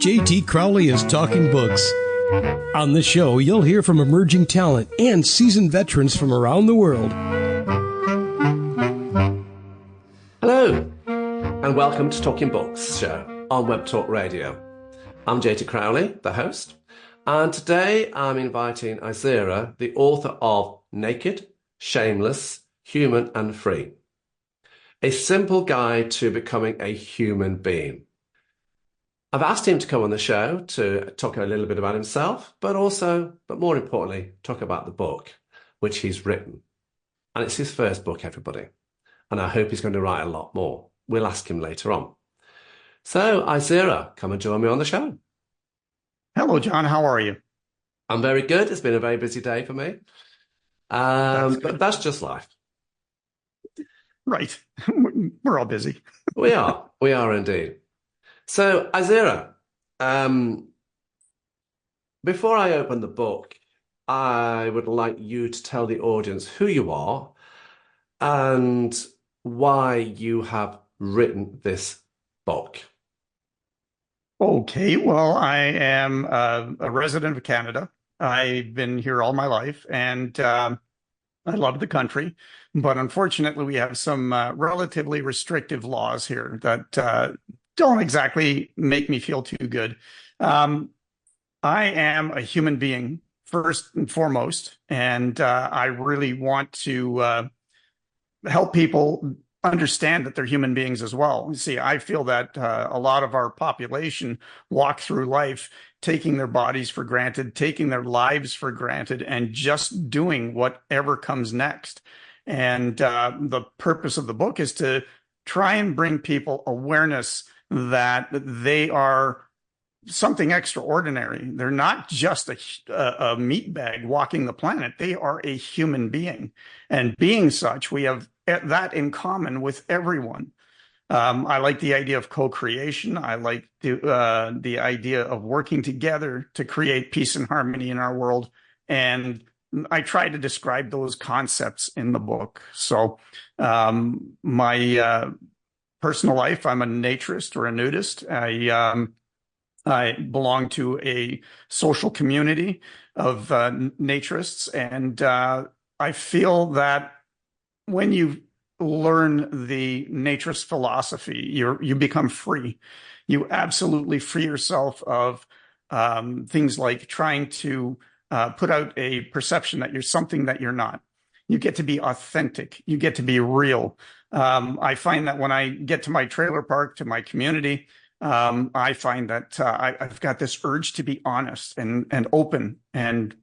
J.T. Crowley is Talking Books. On this show, you'll hear from emerging talent and seasoned veterans from around the world. Hello, and welcome to Talking Books show on Web Talk Radio. I'm J.T. Crowley, the host, and today I'm inviting Izaera, the author of Naked, Shameless, Human and Free. A simple guide to becoming a human being. I've asked him to come on the show to talk a little bit about himself, but more importantly, talk about the book, which he's written. And it's his first book, everybody. And I hope he's going to write a lot more. We'll ask him later on. So, Izaera, come and join me on the show. Hello, John. How are you? I'm very good. It's been a very busy day for me. But that's just life. Right. We're all busy. We are indeed. So, Izaera, before I open the book, I would like you to tell the audience who you are and why you have written this book. Okay. Well, I am a resident of Canada. I've been here all my life, and I love the country. But unfortunately, we have some relatively restrictive laws here that don't exactly make me feel too good. I am a human being first and foremost, and I really want to help people understand that they're human beings as well. You see, I feel that a lot of our population walk through life taking their bodies for granted, taking their lives for granted, and just doing whatever comes next. And the purpose of the book is to try and bring people awareness that they are something extraordinary. They're not just a meat bag walking the planet. They are a human being. And being such, we have that in common with everyone. I like the idea of co-creation. I like the idea of working together to create peace and harmony in our world. And I try to describe those concepts in the book. So my personal life, I'm a naturist or a nudist. I belong to a social community of naturists, and I feel that when you learn the naturist philosophy, you become free. You absolutely free yourself of things like trying to put out a perception that you're something that you're not. You get to be authentic. You get to be real. I find that when I get to my trailer park, to my community, I find that I've got this urge to be honest and open and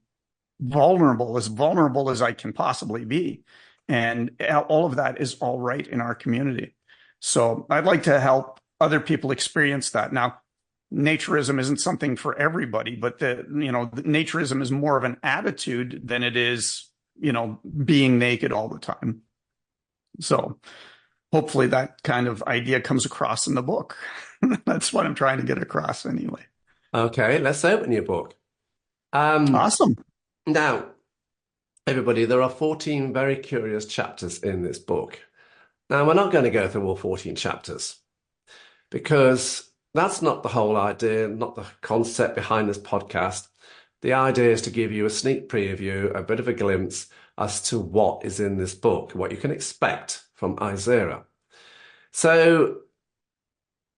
vulnerable as I can possibly be. And all of that is all right in our community. So I'd like to help other people experience that. Now, naturism isn't something for everybody, but naturism is more of an attitude than it is, being naked all the time. So hopefully that kind of idea comes across in the book. That's what I'm trying to get across anyway. Okay, let's open your book. Awesome. Now, everybody, there are 14 very curious chapters in this book. Now, we're not going to go through all 14 chapters because that's not the whole idea, not the concept behind this podcast. The idea is to give you a sneak preview, a bit of a glimpse as to what is in this book, what you can expect from Izaera. So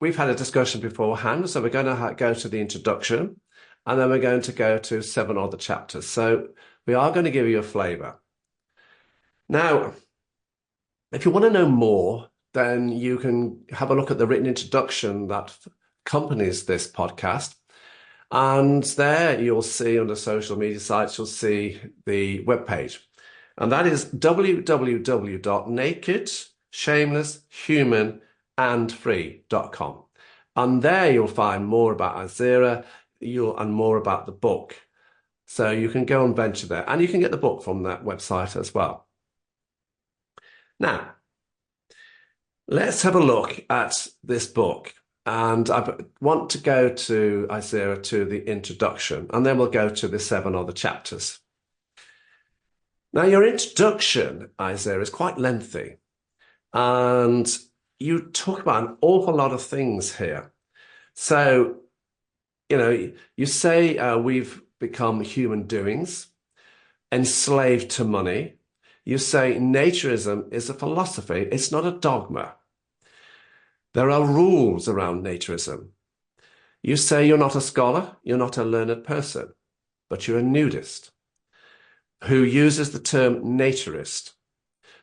we've had a discussion beforehand, so we're going to go to the introduction, and then we're going to go to 7 other chapters. So we are going to give you a flavour. Now, if you want to know more, then you can have a look at the written introduction that accompanies this podcast. And there you'll see under social media sites, you'll see the webpage. And that is www.nakedshamelesshumanandfree.com. And there you'll find more about Izaera and more about the book. So you can go and venture there. And you can get the book from that website as well. Now, let's have a look at this book. And I want to go to Izaera to the introduction, and then we'll go to the 7 other chapters. Now, your introduction, Izaera, is quite lengthy, and you talk about an awful lot of things here. So You say we've become human doings, enslaved to money. You say naturism is a philosophy, it's not a dogma. There are rules around naturism. You say you're not a scholar, you're not a learned person, but you're a nudist who uses the term naturist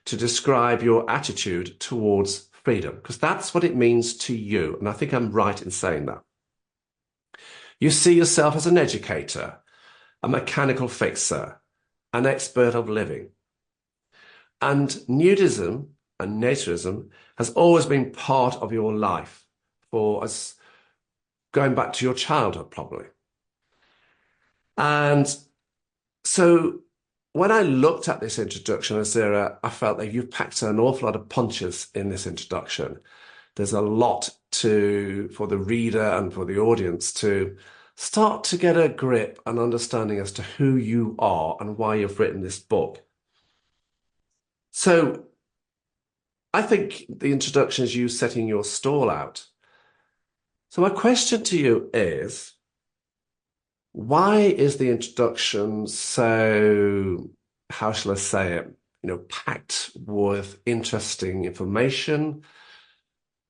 to describe your attitude towards freedom, because that's what it means to you. And I think I'm right in saying that. You see yourself as an educator, a mechanical fixer, an expert of living. And nudism and naturism has always been part of your life for us, going back to your childhood, probably. And so when I looked at this introduction, Izaera, I felt that you've packed an awful lot of punches in this introduction. There's a lot for the reader and for the audience to start to get a grip and understanding as to who you are and why you've written this book. So I think the introduction is you setting your stall out. So my question to you is, why is the introduction so, how shall I say it, packed with interesting information?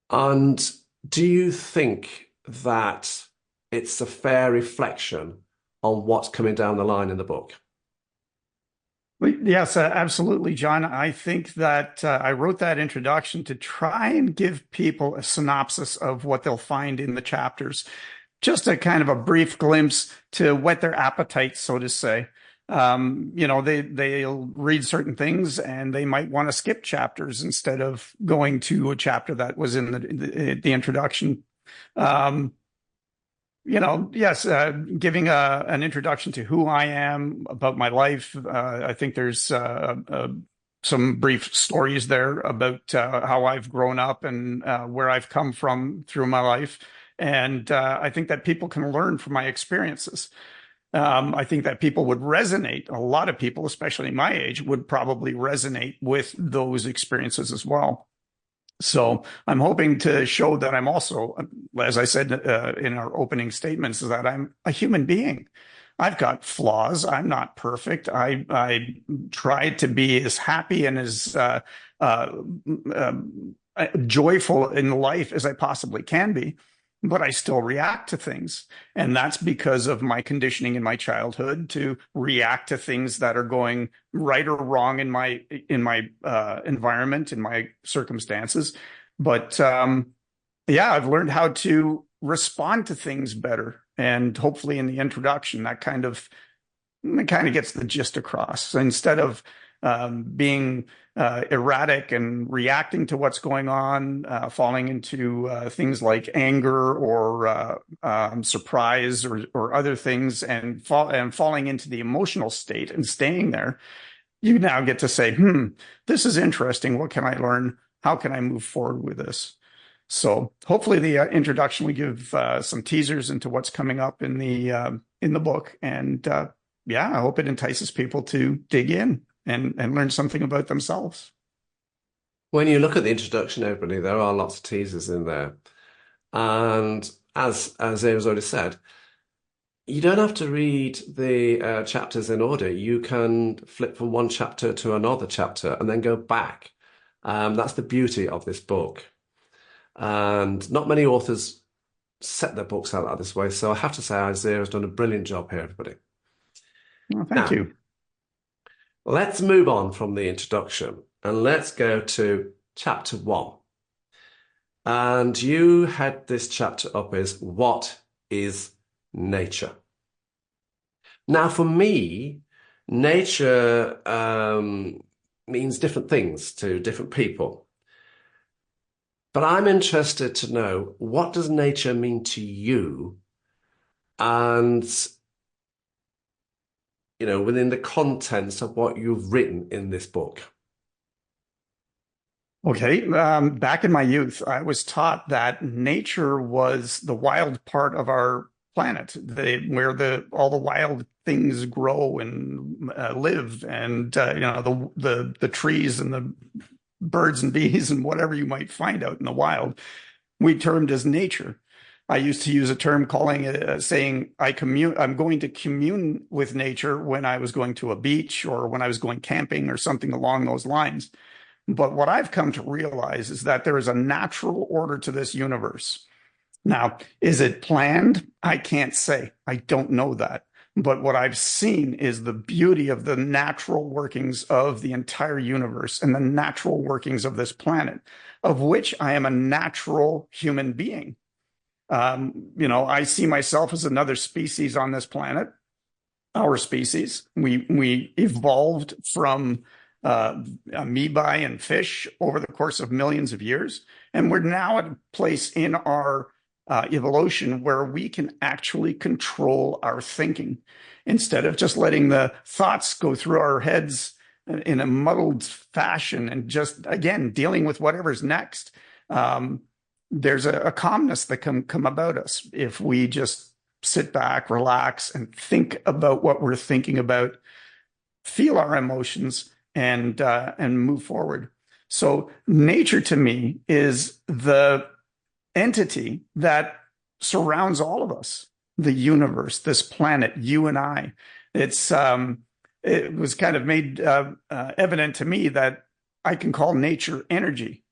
And do you think that it's a fair reflection on what's coming down the line in the book? Yes, absolutely, John. I think that I wrote that introduction to try and give people a synopsis of what they'll find in the chapters. Just a kind of a brief glimpse to whet their appetite, so to say. They'll read certain things and they might want to skip chapters instead of going to a chapter that was in the introduction. Yes, giving an introduction to who I am, about my life. I think there's some brief stories there about how I've grown up and where I've come from through my life. And I think that people can learn from my experiences. I think that people would resonate. A lot of people, especially my age, would probably resonate with those experiences as well. So I'm hoping to show that I'm also, as I said in our opening statements, that I'm a human being. I've got flaws. I'm not perfect. I try to be as happy and as joyful in life as I possibly can be, but I still react to things. And that's because of my conditioning in my childhood to react to things that are going right or wrong in my environment, in my circumstances. But I've learned how to respond to things better. And hopefully in the introduction, that kind of gets the gist across. So instead of being erratic and reacting to what's going on, falling into things like anger or surprise or other things, and falling into the emotional state and staying there, you now get to say, this is interesting. What can I learn? How can I move forward with this? So hopefully the introduction will give some teasers into what's coming up in the book. And I hope it entices people to dig in and learn something about themselves. When you look at the introduction, everybody, there are lots of teasers in there. And as Izaera's already said, you don't have to read the chapters in order. You can flip from one chapter to another chapter and then go back. That's the beauty of this book. And not many authors set their books out like this way. So I have to say, Izaera has done a brilliant job here, everybody. Well, thank you. Let's move on from the introduction and let's go to chapter 1. And you had this chapter up as What is Nature? Now, for me, nature means different things to different people. But I'm interested to know, what does nature mean to you? And within the contents of what you've written in this book. Okay. Back in my youth, I was taught that nature was the wild part of our planet, where all the wild things grow and live, and the trees and the birds and bees and whatever you might find out in the wild, we termed as nature. I used to use a term calling it, saying I'm going to commune with nature when I was going to a beach or when I was going camping or something along those lines. But what I've come to realize is that there is a natural order to this universe. Now, is it planned? I can't say. I don't know that. But what I've seen is the beauty of the natural workings of the entire universe and the natural workings of this planet, of which I am a natural human being. I see myself as another species on this planet, our species. We evolved from amoeba and fish over the course of millions of years. And we're now at a place in our evolution where we can actually control our thinking instead of just letting the thoughts go through our heads in a muddled fashion and just, again, dealing with whatever's next. There's a calmness that can come about us if we just sit back, relax, and think about what we're thinking about, feel our emotions, and move forward. So nature to me is the entity that surrounds all of us, the universe, this planet, you and I. It was kind of made evident to me that I can call nature energy.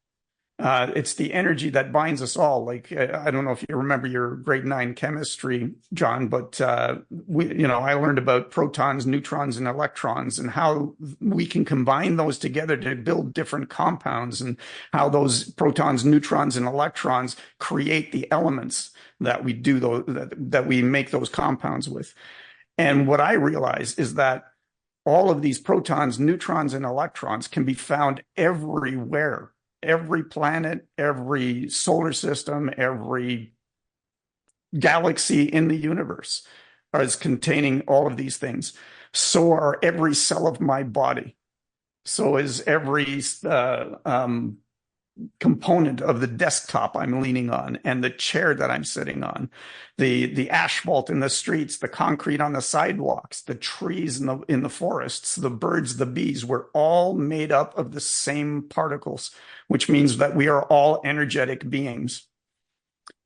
It's the energy that binds us all. Like, I don't know if you remember your grade 9 chemistry, John, but I learned about protons, neutrons, and electrons and how we can combine those together to build different compounds and how those protons, neutrons, and electrons create the elements that we do that we make those compounds with. And what I realize is that all of these protons, neutrons, and electrons can be found everywhere. Every planet, every solar system, every galaxy in the universe is containing all of these things. So are every cell of my body. So is every component of the desktop I'm leaning on and the chair that I'm sitting on, the asphalt in the streets, the concrete on the sidewalks, the trees in the forests, the birds, the bees. We're all made up of the same particles, which means that we are all energetic beings.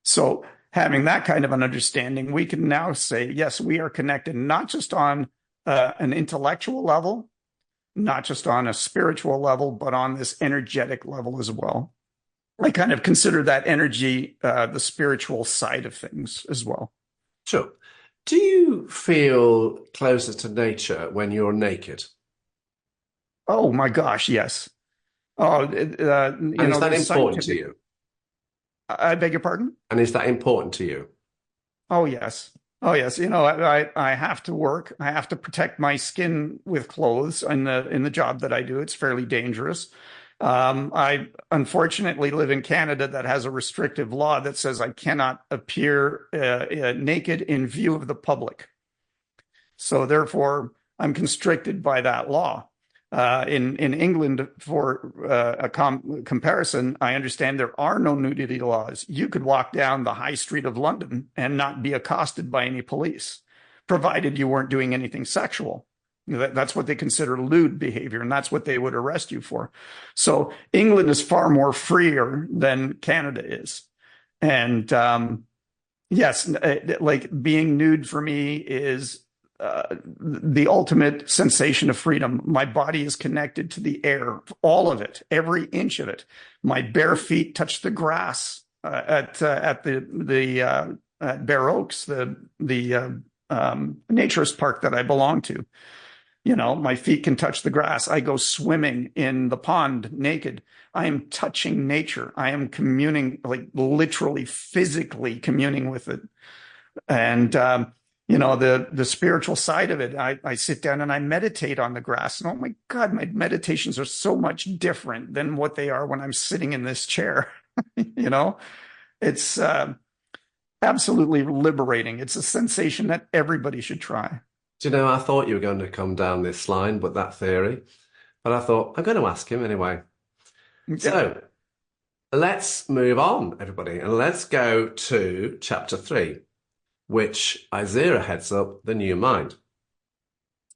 So having that kind of an understanding, we can now say, yes, we are connected, not just on an intellectual level, not just on a spiritual level, but on this energetic level as well. I kind of consider that energy the spiritual side of things as well. Sure. Do you feel closer to nature when you're naked? Oh my gosh, yes. Oh, and is that important to you? I beg your pardon? And is that important to you? Oh, yes. Oh, yes. I have to work. I have to protect my skin with clothes in the job that I do. It's fairly dangerous. I unfortunately live in Canada that has a restrictive law that says I cannot appear naked in view of the public. So therefore, I'm constricted by that law. In England, for a comparison, I understand there are no nudity laws. You could walk down the high street of London and not be accosted by any police, provided you weren't doing anything sexual. That's what they consider lewd behavior, and that's what they would arrest you for. So England is far more freer than Canada is. And yes, like being nude for me is the ultimate sensation of freedom. My body is connected to the air, all of it, every inch of it. My bare feet touch the grass at Bare Oaks, the naturist park that I belong to. My feet can touch the grass. I go swimming in the pond naked. I am touching nature. I am communing, like literally, physically communing with it. And the spiritual side of it, I sit down and I meditate on the grass. And oh my God, my meditations are so much different than what they are when I'm sitting in this chair. It's absolutely liberating. It's a sensation that everybody should try. Do you know, I thought you were going to come down this line, but that theory. But I thought, I'm going to ask him anyway. Yeah. So let's move on, everybody, and let's go to chapter 3. Which Izaera heads up, the new mind.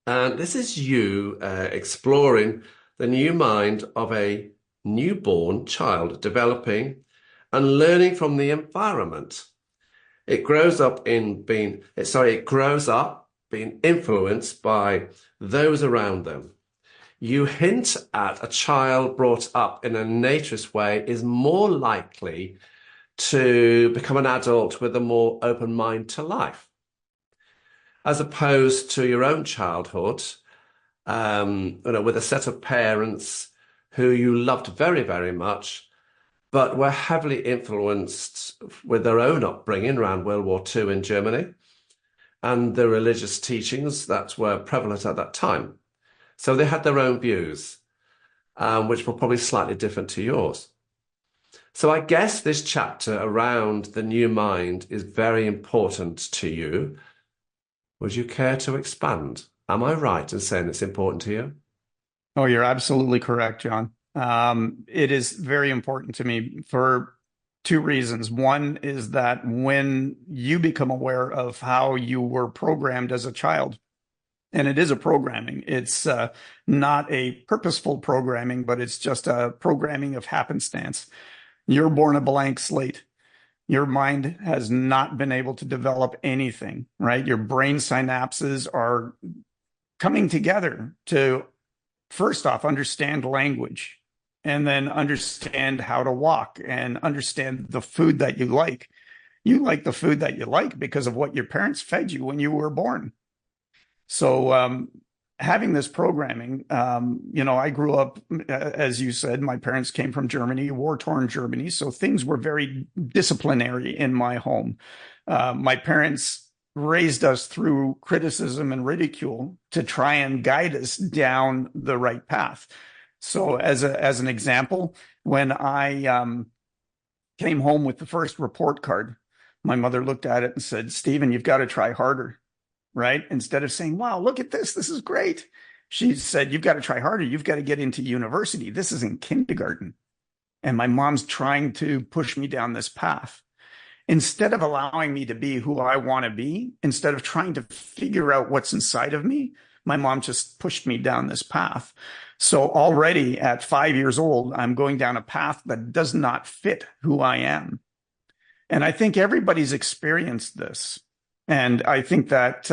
And this is you exploring the new mind of a newborn child, developing and learning from the environment. It grows up it grows up being influenced by those around them. You hint at a child brought up in a naturist way is more likely to become an adult with a more open mind to life, as opposed to your own childhood, with a set of parents who you loved very, very much, but were heavily influenced with their own upbringing around World War II in Germany and the religious teachings that were prevalent at that time. So they had their own views, which were probably slightly different to yours. So I guess this chapter around the new mind is very important to you. Would you care to expand? Am I right in saying it's important to you? Oh, you're absolutely correct, John. It is very important to me for two reasons. One is that when you become aware of how you were programmed as a child, and it is a programming, it's not a purposeful programming, but it's just a programming of happenstance. You're born a blank slate. Your mind has not been able to develop anything, right? Your brain synapses are coming together to, first off, understand language, and then understand how to walk and understand the food that you like. You like the food that you like because of what your parents fed you when you were born. So having this programming, I grew up, as you said, my parents came from Germany, war-torn Germany. So things were very disciplinary in my home. My parents raised us through criticism and ridicule to try and guide us down the right path. So as an example, when I came home with the first report card, my mother looked at it and said, "Stephen, you've got to try harder." Right? Instead of saying, "Wow, look at this. This is great." She said, "You've got to try harder. You've got to get into university. This is in kindergarten." And my mom's trying to push me down this path. Instead of allowing me to be who I want to be, instead of trying to figure out what's inside of me, my mom just pushed me down this path. So already at 5 years old, I'm going down a path that does not fit who I am. And I think everybody's experienced this. And I think that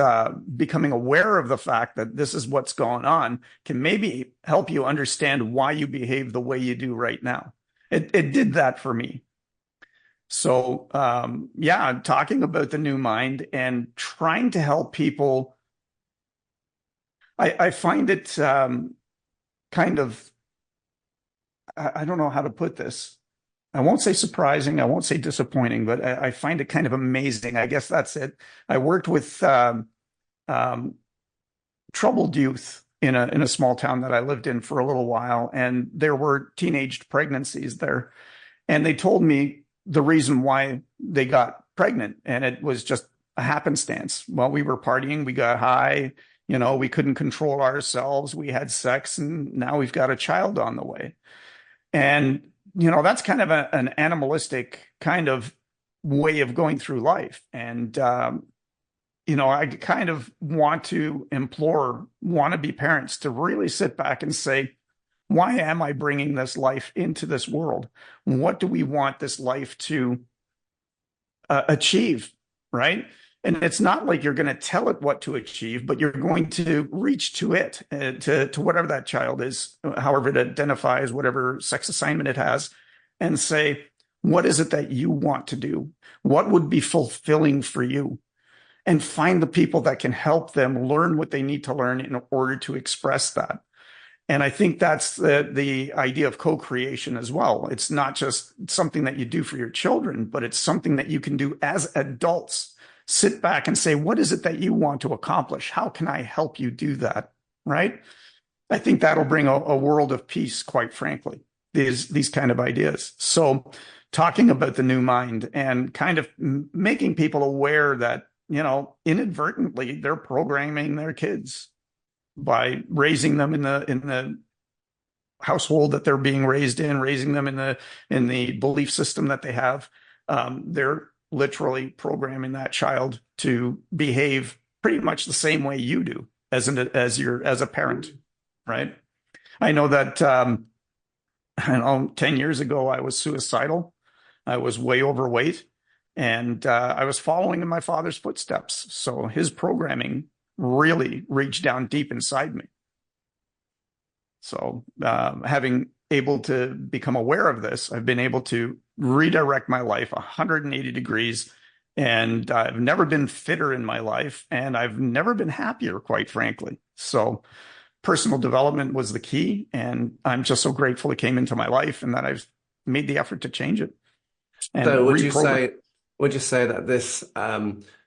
becoming aware of the fact that this is what's going on can maybe help you understand why you behave the way you do right now. It did that for me. So, talking about the new mind and trying to help people, I find it kind of, I don't know how to put this. I won't say surprising. I won't say disappointing, but I find it kind of amazing. I guess that's it. I worked with troubled youth in a small town that I lived in for a little while, and there were teenage pregnancies there. And they told me the reason why they got pregnant, and it was just a happenstance. While we were partying, we got high, we couldn't control ourselves. We had sex, and now we've got a child on the way. And that's kind of an animalistic kind of way of going through life. And, I kind of want to implore wannabe parents to really sit back and say, why am I bringing this life into this world? What do we want this life to achieve, right? And it's not like you're going to tell it what to achieve, but you're going to reach to it, to whatever that child is, however it identifies, whatever sex assignment it has, and say, what is it that you want to do? What would be fulfilling for you? And find the people that can help them learn what they need to learn in order to express that. And I think that's the idea of co-creation as well. It's not just something that you do for your children, but it's something that you can do as adults. Sit back and say, what is it that you want to accomplish? How can I help you do that? Right? I think that'll bring a world of peace, quite frankly, these kind of ideas. So talking about the new mind and kind of making people aware that, inadvertently they're programming their kids by raising them in the household that they're being raised in, raising them in the belief system that they have. They're literally programming that child to behave pretty much the same way you do as a parent, right? I know that 10 years ago I was suicidal. I was way overweight. And I was following in my father's footsteps. So his programming really reached down deep inside me. So having able to become aware of this, I've been able to redirect my life 180 degrees. And I've never been fitter in my life, and I've never been happier, quite frankly. So personal development was the key, and I'm just so grateful it came into my life and that I've made the effort to change it and So reprogram. would you say that this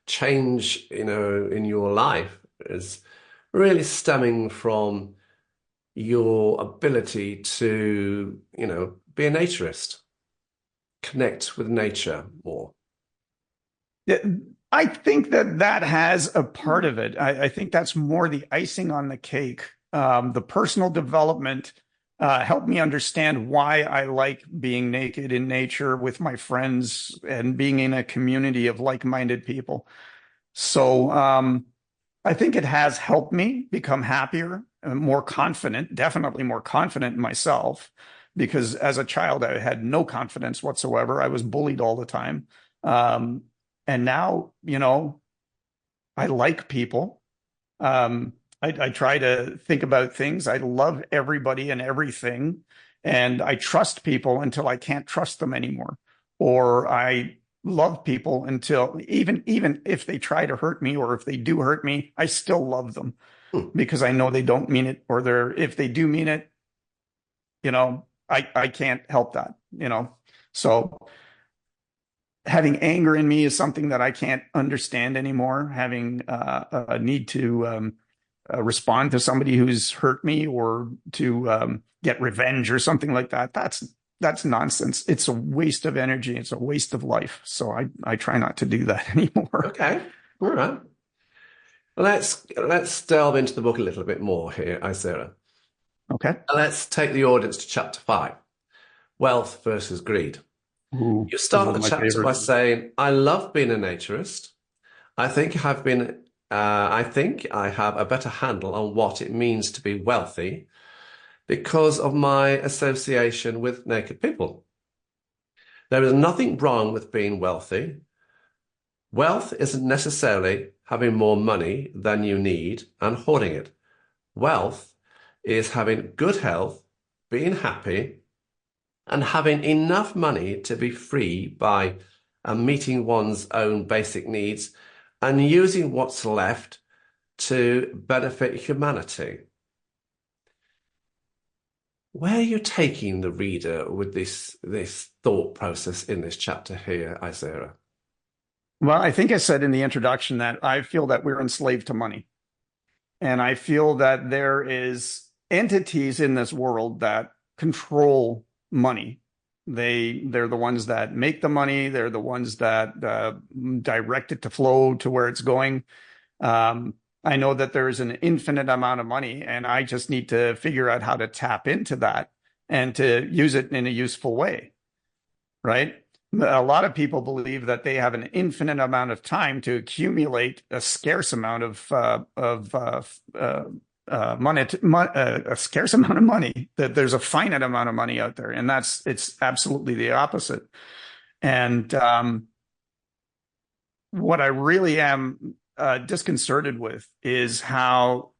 change, in your life is really stemming from your ability to, be a naturist, connect with nature more? Yeah, I think that that has a part of it. I think that's more the icing on the cake. The personal development helped me understand why I like being naked in nature with my friends and being in a community of like-minded people. So I think it has helped me become happier and more confident, definitely more confident in myself, because as a child, I had no confidence whatsoever. I was bullied all the time. Um, and now, I like people. I try to think about things. I love everybody and everything. And I trust people until I can't trust them anymore. Or I love people until even if they try to hurt me or if they do hurt me, I still love them Hmm. because I know they don't mean it, or if they do mean it, I can't help that. So having anger in me is something that I can't understand anymore. Having a need to respond to somebody who's hurt me, or to get revenge or something like that. That's nonsense. It's a waste of energy. It's a waste of life. So I try not to do that anymore. Okay, all right. Let's delve into the book a little bit more here, Izaera. Okay. Let's take the audience to chapter 5, Wealth versus Greed. Ooh, You this is start one the of my chapter by favorites. saying, I love being a naturist. I think I have a better handle on what it means to be wealthy because of my association with naked people. There is nothing wrong with being wealthy. Wealth isn't necessarily having more money than you need and hoarding it. Wealth is having good health, being happy, and having enough money to be free by meeting one's own basic needs and using what's left to benefit humanity. Where are you taking the reader with this thought process in this chapter here, Izaera? Well, I think I said in the introduction that I feel that we're enslaved to money. And I feel that there is entities in this world that control money. They're the ones that make the money. They're the ones that direct it to flow to where it's going. Um, I know that there's an infinite amount of money, and I just need to figure out how to tap into that and to use it in a useful way, right? A lot of people believe that they have an infinite amount of time to accumulate a scarce amount of money, a scarce amount of money. That there's a finite amount of money out there, and it's absolutely the opposite. And what I really am disconcerted with is how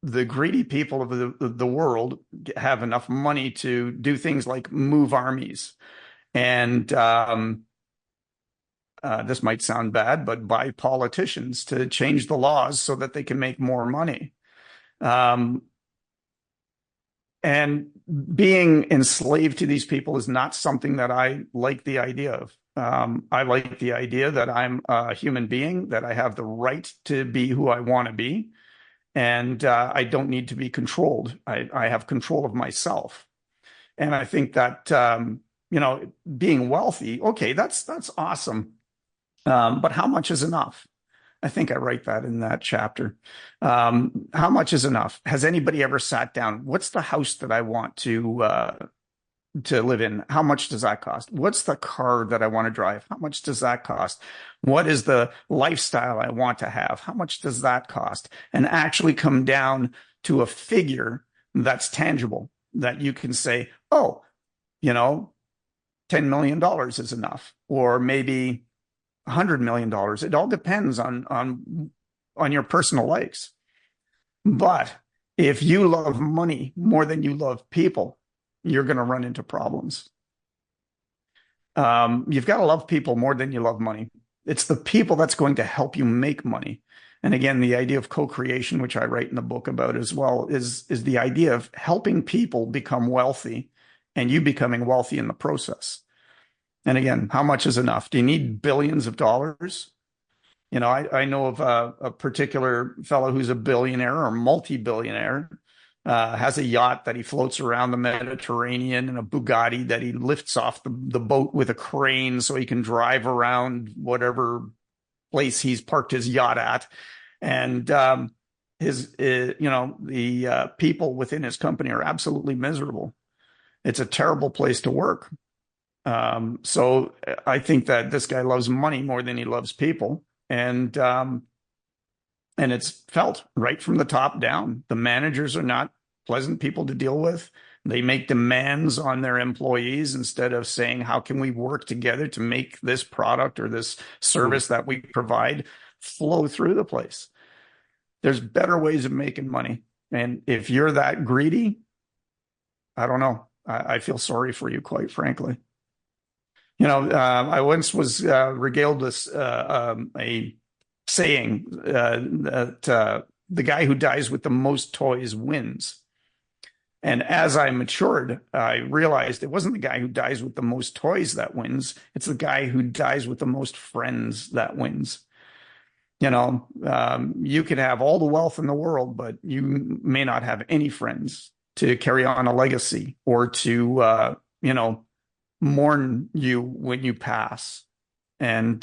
the greedy people of the world have enough money to do things like move armies and this might sound bad, but buy politicians to change the laws so that they can make more money. Um, and being enslaved to these people is not something that I like the idea of. I like the idea that I'm a human being, that I have the right to be who I want to be, and I don't need to be controlled. I have control of myself. And I think that being wealthy, okay, that's awesome. But how much is enough? I think I write that in that chapter. How much is enough? Has anybody ever sat down? What's the house that I want to live in? How much does that cost? What's the car that I want to drive? How much does that cost? What is the lifestyle I want to have? How much does that cost? And actually come down to a figure that's tangible, that you can say, oh, $10 million is enough, or maybe $100 million. It all depends on your personal likes. But if you love money more than you love people, you're going to run into problems. You've got to love people more than you love money. It's the people that's going to help you make money. And again, the idea of co-creation, which I write in the book about as well, is the idea of helping people become wealthy and you becoming wealthy in the process. And again, how much is enough? Do you need billions of dollars? You know, I know of a particular fellow who's a billionaire or multi-billionaire, has a yacht that he floats around the Mediterranean and a Bugatti that he lifts off the boat with a crane so he can drive around whatever place he's parked his yacht at. And the people within his company are absolutely miserable. It's a terrible place to work. So I think that this guy loves money more than he loves people. And it's felt right from the top down. The managers are not pleasant people to deal with. They make demands on their employees instead of saying, how can we work together to make this product or this service that we provide flow through the place? There's better ways of making money. And if you're that greedy, I don't know. I feel sorry for you, quite frankly. You know, I once was regaled with a saying that the guy who dies with the most toys wins. And as I matured, I realized it wasn't the guy who dies with the most toys that wins. It's the guy who dies with the most friends that wins. You know, you could have all the wealth in the world, but you may not have any friends to carry on a legacy or to, mourn you when you pass. And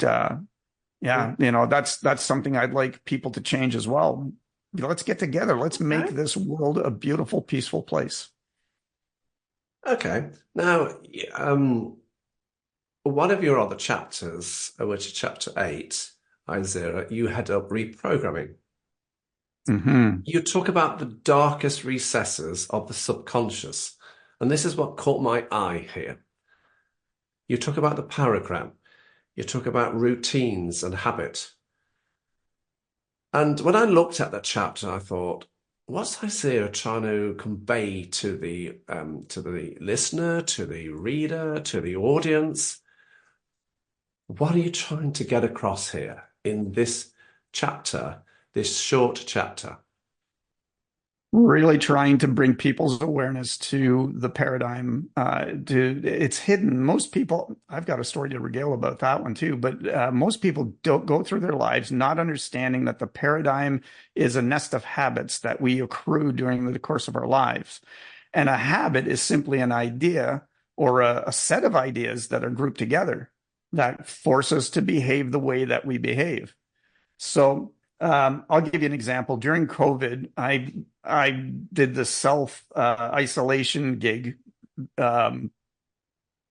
that's something I'd like people to change as well. Let's get together. Let's make this world a beautiful, peaceful place. Okay. Now, one of your other chapters, which is chapter 8, Izaera, you head up reprogramming. Mm-hmm. You talk about the darkest recesses of the subconscious, and this is what caught my eye here. You talk about the paragram. You talk about routines and habit. And when I looked at that chapter, I thought, what's Izaera trying to convey to the listener, to the reader, to the audience? What are you trying to get across here in this chapter, this short chapter? Really trying to bring people's awareness to the paradigm. It's hidden. Most people, I've got a story to regale about that one too, but most people don't go through their lives not understanding that the paradigm is a nest of habits that we accrue during the course of our lives. And a habit is simply an idea or a set of ideas that are grouped together that force us to behave the way that we behave. So I'll give you an example. During COVID, I did the self isolation gig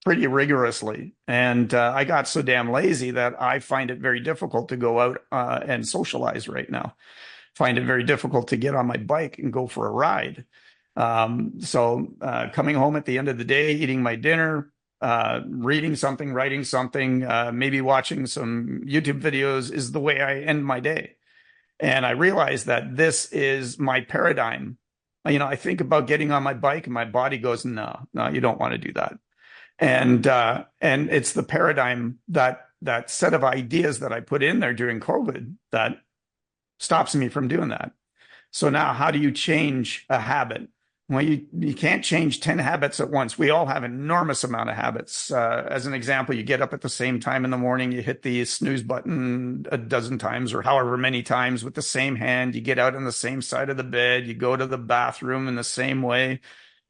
pretty rigorously, and I got so damn lazy that I find it very difficult to go out and socialize right now. Find it very difficult to get on my bike and go for a ride. So coming home at the end of the day, eating my dinner, reading something, writing something, maybe watching some YouTube videos is the way I end my day. And I realized that this is my paradigm. You know, I think about getting on my bike and my body goes, no, you don't want to do that. And it's the paradigm, that set of ideas that I put in there during COVID that stops me from doing that. So now how do you change a habit? Well, you can't change 10 habits at once. We all have an enormous amount of habits. As an example, you get up at the same time in the morning, you hit the snooze button a dozen times or however many times with the same hand. You get out on the same side of the bed. You go to the bathroom in the same way.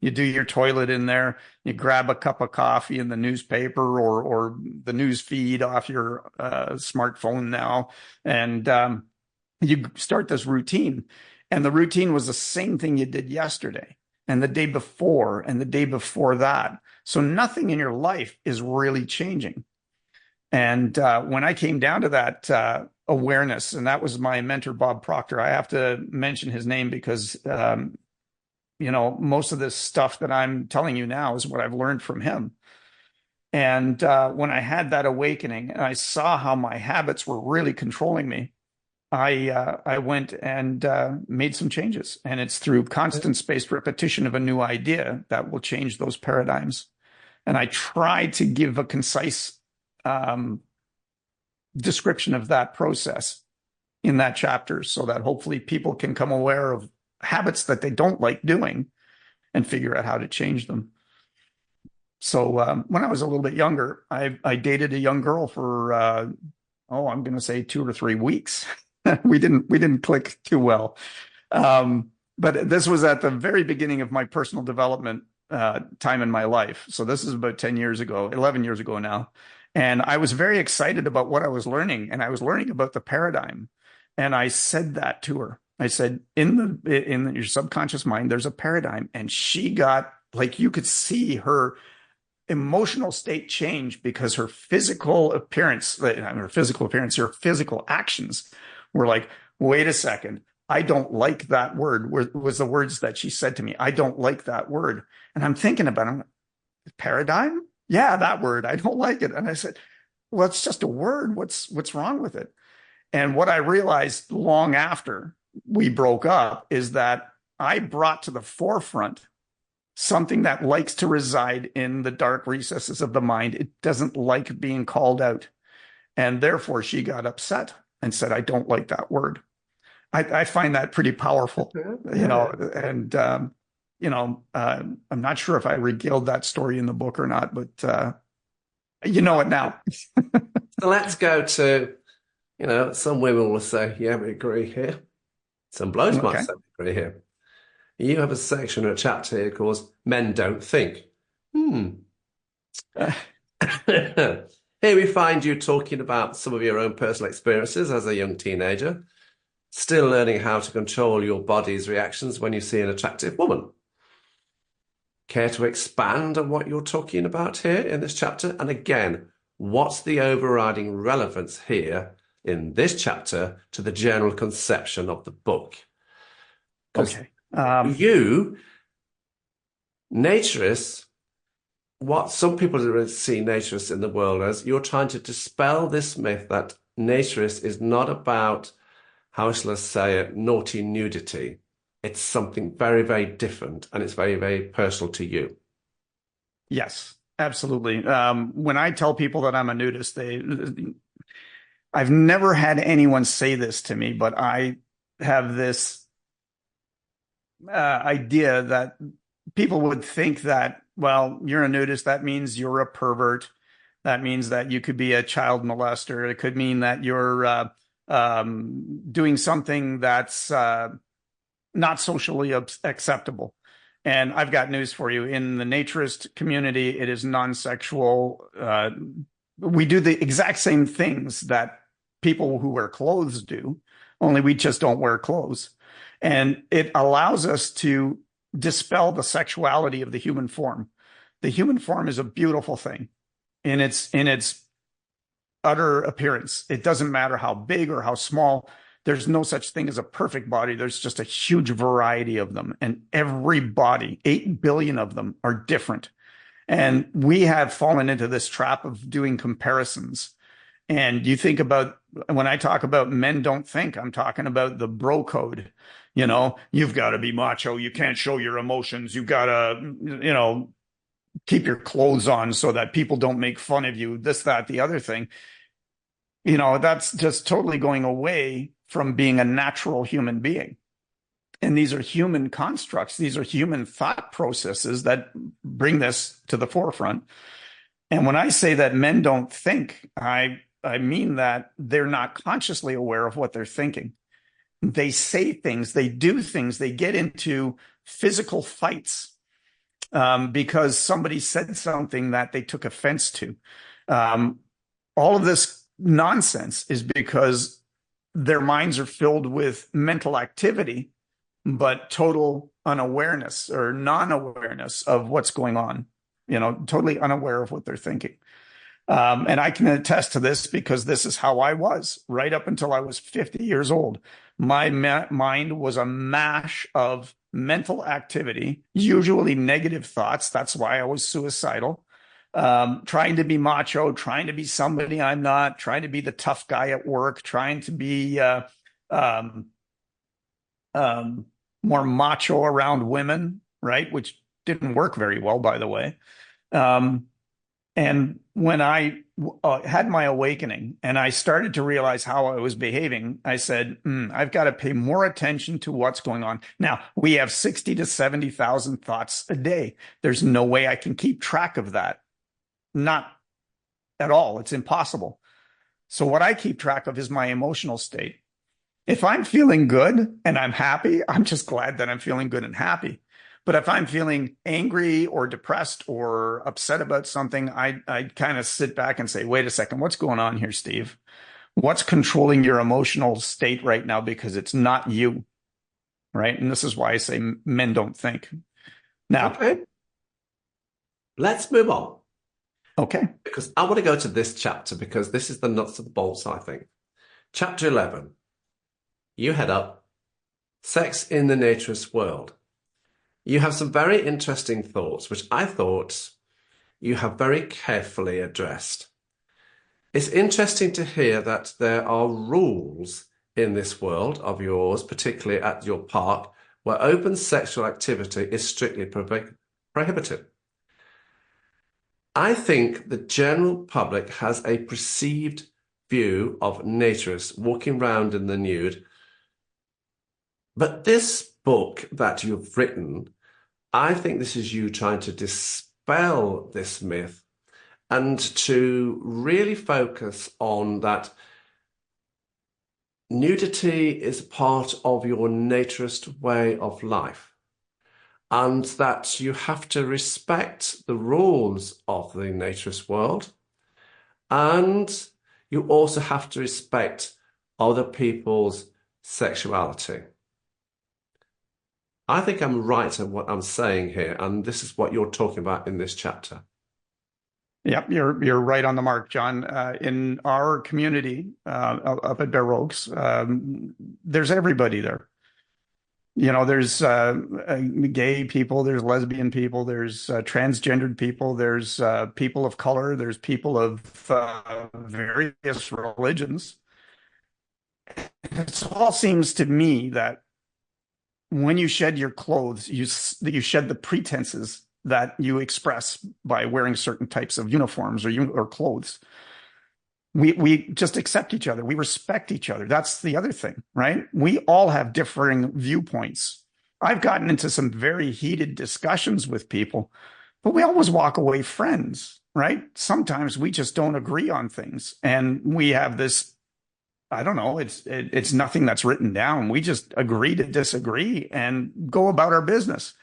You do your toilet in there. You grab a cup of coffee in the newspaper or the news feed off your smartphone now. And you start this routine. And the routine was the same thing you did yesterday, and the day before, and the day before that. So nothing in your life is really changing. And when I came down to that awareness, and that was my mentor, Bob Proctor, I have to mention his name because, most of this stuff that I'm telling you now is what I've learned from him. And when I had that awakening and I saw how my habits were really controlling me, I went and made some changes. And it's through constant spaced repetition of a new idea that will change those paradigms. And I tried to give a concise description of that process in that chapter so that hopefully people can come aware of habits that they don't like doing and figure out how to change them. So when I was a little bit younger, I dated a young girl for I'm going to say 2 or 3 weeks. we didn't click too well, but this was at the very beginning of my personal development time in my life. So this is about 10 years ago, 11 years ago now, and I was very excited about what I was learning, and I was learning about the paradigm, and I said that to her. I said, in your subconscious mind, there's a paradigm, and she got, like, you could see her emotional state change because her physical appearance, her physical actions were like, wait a second, I don't like that word, was the words that she said to me. I don't like that word. And I'm thinking about it, paradigm? Yeah, that word, I don't like it. And I said, well, it's just a word. What's wrong with it? And what I realized long after we broke up is that I brought to the forefront something that likes to reside in the dark recesses of the mind. It doesn't like being called out. And therefore, she got upset and said, I don't like that word. I find that pretty powerful, and, I'm not sure if I regaled that story in the book or not, but you know it now. So let's go to, some women will say, yeah, we agree here. Some blokes might say we agree here. You have a section or a chapter here called Men Don't Think. Here we find you talking about some of your own personal experiences as a young teenager, still learning how to control your body's reactions when you see an attractive woman. Care to expand on what you're talking about here in this chapter? And again, what's the overriding relevance here in this chapter to the general conception of the book? Okay. You, naturists, what some people see naturists in the world as, you're trying to dispel this myth that naturist is not about, how shall I say it, naughty nudity. It's something very, very different, and it's very, very personal to you. Yes, absolutely. When I tell people that I'm a nudist, I've never had anyone say this to me, but I have this idea that people would think that, well, you're a nudist, that means you're a pervert. That means that you could be a child molester. It could mean that you're doing something that's not socially acceptable. And I've got news for you. In the naturist community, it is non-sexual. We do the exact same things that people who wear clothes do, only we just don't wear clothes. And it allows us to dispel the sexuality of the human form. The human form is a beautiful thing in its utter appearance. It doesn't matter how big or how small. There's no such thing as a perfect body. There's just a huge variety of them. And every body, 8 billion of them, are different. And we have fallen into this trap of doing comparisons. And you think about, when I talk about men don't think, I'm talking about the bro code. You've got to be macho. You can't show your emotions. You've got to, keep your clothes on so that people don't make fun of you, this, that, the other thing. That's just totally going away from being a natural human being. And these are human constructs. These are human thought processes that bring this to the forefront. And when I say that men don't think, I mean that they're not consciously aware of what they're thinking. They say things, they do things, they get into physical fights because somebody said something that they took offense to. All of this nonsense is because their minds are filled with mental activity, but total unawareness or non-awareness of what's going on, totally unaware of what they're thinking. And I can attest to this because this is how I was right up until I was 50 years old. My mind was a mash of mental activity, usually negative thoughts. That's why I was suicidal. trying to be macho, trying to be somebody I'm not, trying to be the tough guy at work, trying to be um, more macho around women, right? Which didn't work very well, by the way. Um, and when I had my awakening and I started to realize how I was behaving, I said, I've got to pay more attention to what's going on. Now, we have 60 to 70,000 thoughts a day. There's no way I can keep track of that. Not at all. It's impossible. So what I keep track of is my emotional state. If I'm feeling good and I'm happy, I'm just glad that I'm feeling good and happy. But if I'm feeling angry or depressed or upset about something, I kind of sit back and say, wait a second, what's going on here, Steve? What's controlling your emotional state right now? Because it's not you, right? And this is why I say men don't think. Now, Okay, let's move on. Okay. Because I want to go to this chapter because this is the nuts and the bolts, I think. Chapter 11. You head up Sex in the Naturist World. You have some very interesting thoughts, which I thought you have very carefully addressed. It's interesting to hear that there are rules in this world of yours, particularly at your park, where open sexual activity is strictly prohibited. I think the general public has a perceived view of naturists walking around in the nude. But this book that you've written, I think this is you trying to dispel this myth and to really focus on that nudity is part of your naturist way of life, and that you have to respect the rules of the naturist world, and you also have to respect other people's sexuality. I think I'm right in what I'm saying here, and this is what you're talking about in this chapter. Yep, you're right on the mark, John. In our community up at Bear Oaks, there's everybody there. You know, there's gay people, there's lesbian people, there's transgendered people, there's people of color, there's people of various religions. It all seems to me that when you shed your clothes, you shed the pretenses that you express by wearing certain types of uniforms or clothes. We just accept each other. We respect each other. That's the other thing, right? We all have differing viewpoints. I've gotten into some very heated discussions with people, but we always walk away friends, right? Sometimes we just don't agree on things, and we have this, I don't know, it's nothing that's written down. We just agree to disagree and go about our business.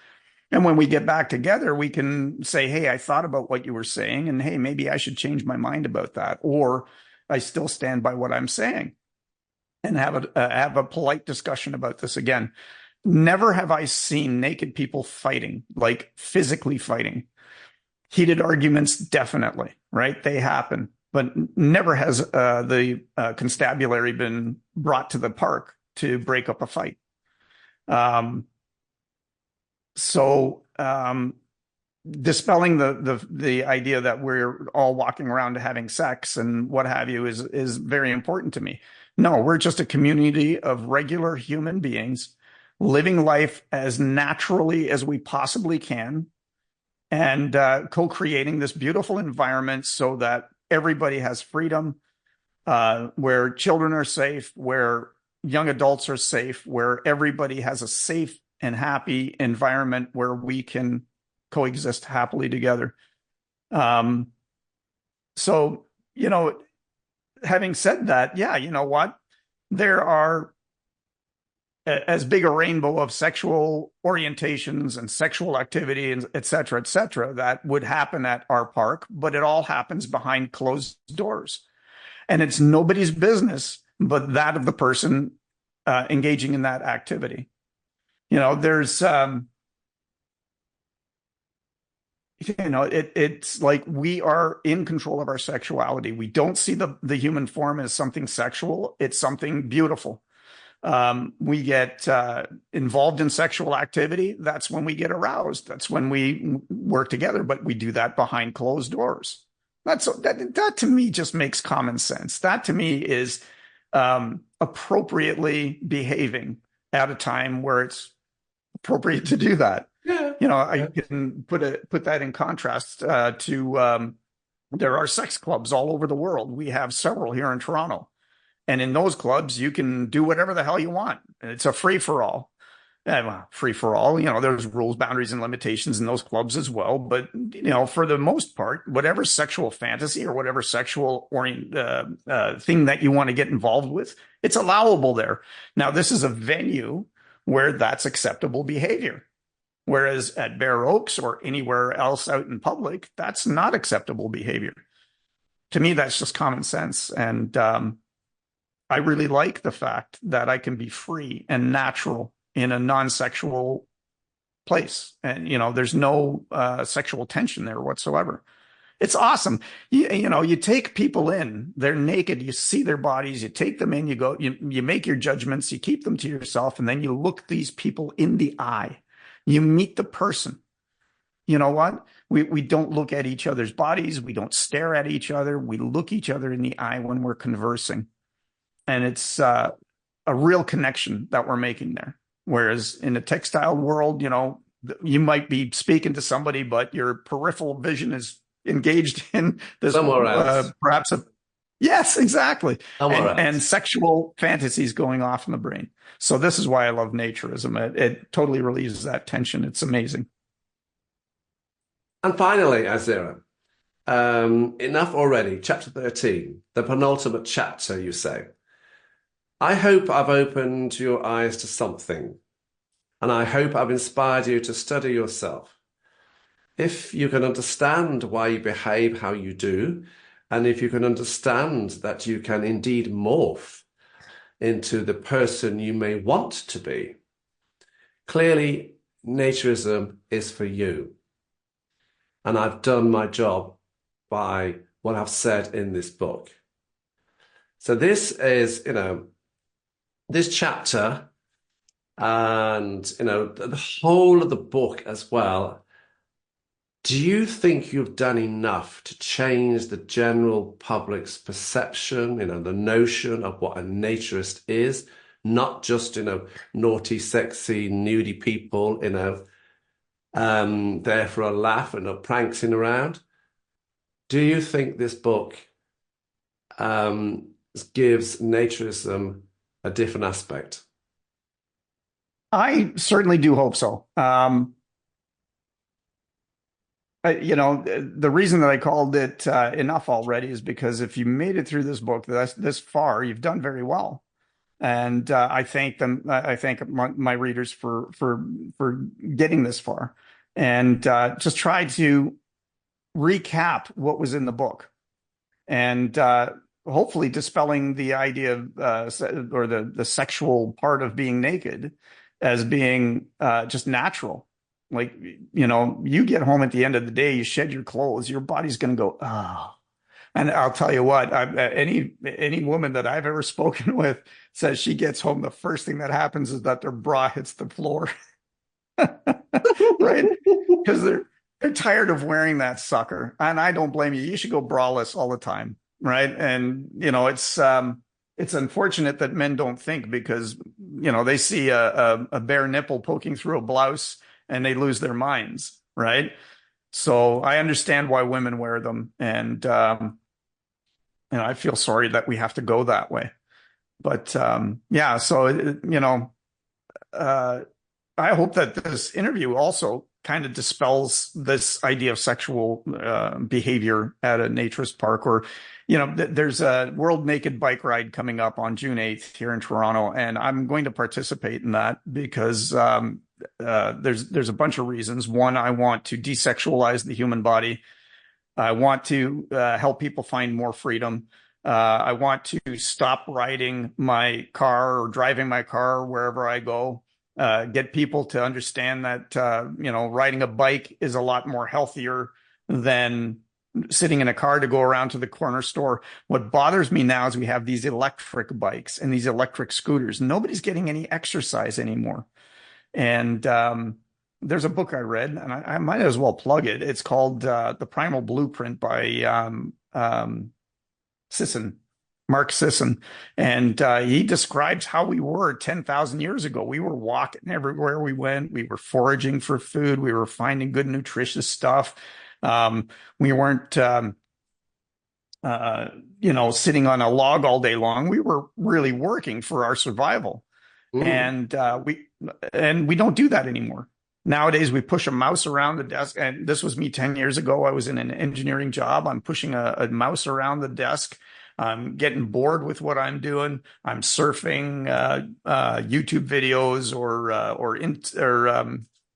And when we get back together, we can say, hey, I thought about what you were saying, and hey, maybe I should change my mind about that. Or I still stand by what I'm saying, and have a polite discussion about this again. Never have I seen naked people fighting, like physically fighting. Heated arguments, definitely, right? They happen. But never has the constabulary been brought to the park to break up a fight. Dispelling the idea that we're all walking around having sex and what have you is very important to me. No, we're just a community of regular human beings living life as naturally as we possibly can, and co-creating this beautiful environment so that everybody has freedom, where children are safe, where young adults are safe, where everybody has a safe and happy environment where we can coexist happily together. So, you know, having said that, yeah, you know what? There are as big a rainbow of sexual orientations and sexual activity, and et cetera, that would happen at our park, but it all happens behind closed doors. And it's nobody's business but that of the person engaging in that activity. You know, there's, it's like we are in control of our sexuality. We don't see the human form as something sexual. It's something beautiful. We get involved in sexual activity. That's when we get aroused. That's when we work together, but we do that behind closed doors. That to me just makes common sense. That to me is appropriately behaving at a time where it's appropriate to do that. Yeah. I can put that in contrast to there are sex clubs all over the world. We have several here in Toronto. And in those clubs, you can do whatever the hell you want. It's a free for all. Free for all. There's rules, boundaries, and limitations in those clubs as well. But, for the most part, whatever sexual fantasy or whatever sexual thing that you want to get involved with, it's allowable there. Now, this is a venue where that's acceptable behavior. Whereas at Bear Oaks or anywhere else out in public, that's not acceptable behavior. To me, that's just common sense. And I really like the fact that I can be free and natural in a non-sexual place. And, there's no sexual tension there whatsoever. It's awesome. You take people in, they're naked, you see their bodies, you take them in, you make your judgments, you keep them to yourself, and then you look these people in the eye. You meet the person. You know what? We don't look at each other's bodies. We don't stare at each other. We look each other in the eye when we're conversing. And it's a real connection that we're making there. Whereas in the textile world, you might be speaking to somebody, but your peripheral vision is engaged in this somewhere else. Yes, exactly. And sexual fantasies going off in the brain. So this is why I love naturism. It totally relieves that tension. It's amazing. And finally, Izaera, enough already. Chapter 13, the penultimate chapter, you say. I hope I've opened your eyes to something, and I hope I've inspired you to study yourself. If you can understand why you behave how you do, and if you can understand that you can indeed morph into the person you may want to be, clearly naturism is for you. And I've done my job by what I've said in this book. So this is, this chapter and, the whole of the book as well. Do you think you've done enough to change the general public's perception, the notion of what a naturist is? Not just, naughty, sexy, nudie people, there for a laugh and not prancing around. Do you think this book gives naturism a different aspect? I certainly do hope so. The reason that I called it enough already is because if you made it through this book this far, you've done very well. And I thank them. I thank my readers for getting this far, and just try to recap what was in the book, and hopefully dispelling the idea of or the sexual part of being naked as being just natural. Like, you get home at the end of the day, you shed your clothes, your body's going to go, oh. And I'll tell you what, any woman that I've ever spoken with says she gets home, the first thing that happens is that their bra hits the floor. Right? Because they're tired of wearing that sucker. And I don't blame you. You should go braless all the time. Right. And, it's unfortunate that men don't think, because, they see a bare nipple poking through a blouse and they lose their minds. Right. So I understand why women wear them. And, I feel sorry that we have to go that way. But yeah, so, I hope that this interview also kind of dispels this idea of sexual behavior at a naturist park, or, there's a World Naked Bike Ride coming up on June 8th here in Toronto, and I'm going to participate in that because there's a bunch of reasons. One, I want to desexualize the human body. I want to help people find more freedom. I want to stop riding my car or driving my car wherever I go. Get people to understand that, riding a bike is a lot more healthier than sitting in a car to go around to the corner store. What bothers me now is we have these electric bikes and these electric scooters. Nobody's getting any exercise anymore. And there's a book I read, and I might as well plug it. It's called The Primal Blueprint by Sisson. Mark Sisson, and he describes how we were 10,000 years ago. We were walking everywhere we went. We were foraging for food. We were finding good, nutritious stuff. We weren't, sitting on a log all day long. We were really working for our survival, and we don't do that anymore. Nowadays, we push a mouse around the desk, and this was me 10 years ago. I was in an engineering job. I'm pushing a mouse around the desk. I'm getting bored with what I'm doing. I'm surfing YouTube videos or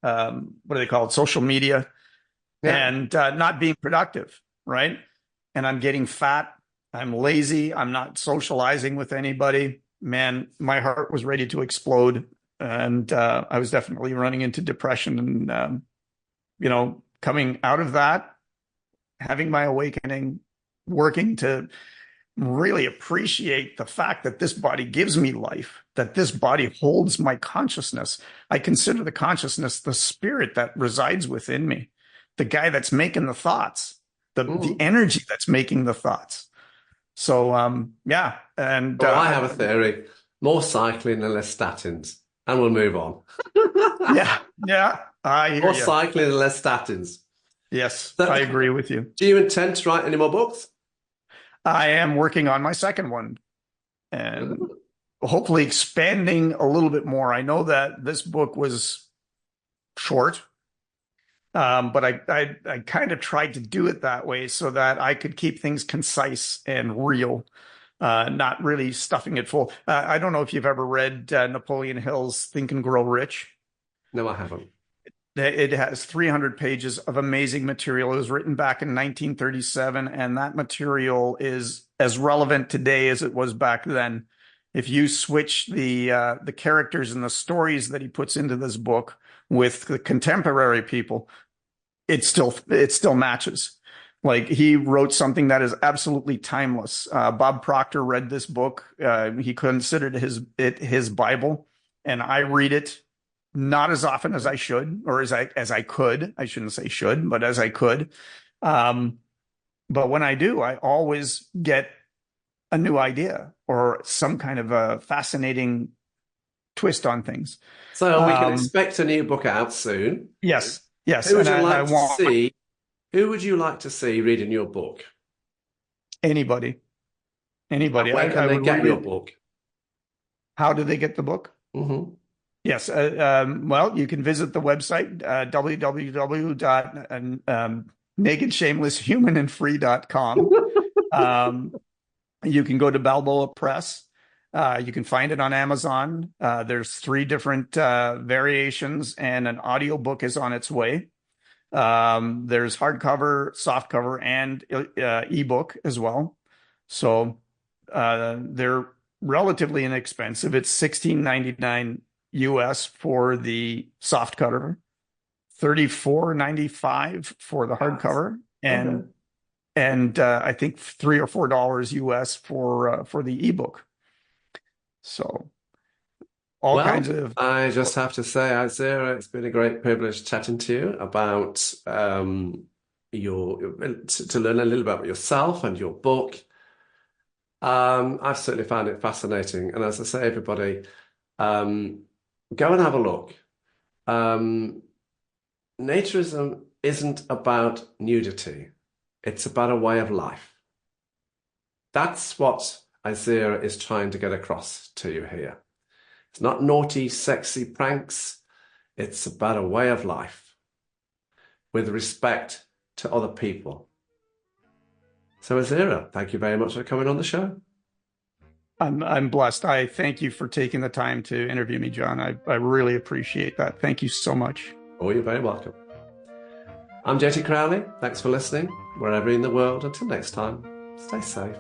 what do they call it? Social media, and not being productive, right? And I'm getting fat. I'm lazy. I'm not socializing with anybody. Man, my heart was ready to explode, and I was definitely running into depression. And coming out of that, having my awakening, working to really appreciate the fact that this body gives me life, that this body holds my consciousness. I consider the consciousness the spirit that resides within me, the guy that's making the thoughts, the energy that's making the thoughts. So, yeah. And I have a theory: more cycling and less statins, and we'll move on. yeah. I hear more you. cycling and less statins. Yes, so, I agree with you. Do you intend to write any more books? I am working on my second one, and hopefully expanding a little bit more. I know that this book was short, but I kind of tried to do it that way so that I could keep things concise and real, not really stuffing it full. I don't know if you've ever read Napoleon Hill's Think and Grow Rich. No, I haven't. It has 300 pages of amazing material. It was written back in 1937, and that material is as relevant today as it was back then. If you switch the characters and the stories that he puts into this book with the contemporary people, it still matches. Like, he wrote something that is absolutely timeless. Bob Proctor read this book. He considered it his Bible, and I read it not as often as I should, or as I could. I shouldn't say should, but as I could. But when I do, I always get a new idea or some kind of a fascinating twist on things. So we can expect a new book out soon. Yes. Who would you like to see reading your book? Anybody. Where can they get your book? How do they get the book? Mm-hmm. Yes. Well, you can visit the website, www.nakedshamelesshumanandfree.com. You can go to Balboa Press. You can find it on Amazon. There's 3 different variations, and an audiobook is on its way. There's hardcover, softcover, and ebook as well. So they're relatively inexpensive. It's $16.99 US for the soft cover, $34.95 for the hardcover, and I think $3 or $4 US for the ebook. So all kinds of. I just have to say, Izaera, it's been a great privilege chatting to you about to learn a little about yourself and your book. I've certainly found it fascinating, and as I say, everybody, go and have a look. Naturism isn't about nudity. It's about a way of life. That's what Izaera is trying to get across to you here. It's not naughty, sexy pranks. It's about a way of life with respect to other people. So Izaera, thank you very much for coming on the show. I'm blessed. I thank you for taking the time to interview me, John. I really appreciate that. Thank you so much. Oh, you're very welcome. I'm JT Crowley. Thanks for listening, wherever in the world. Until next time, stay safe.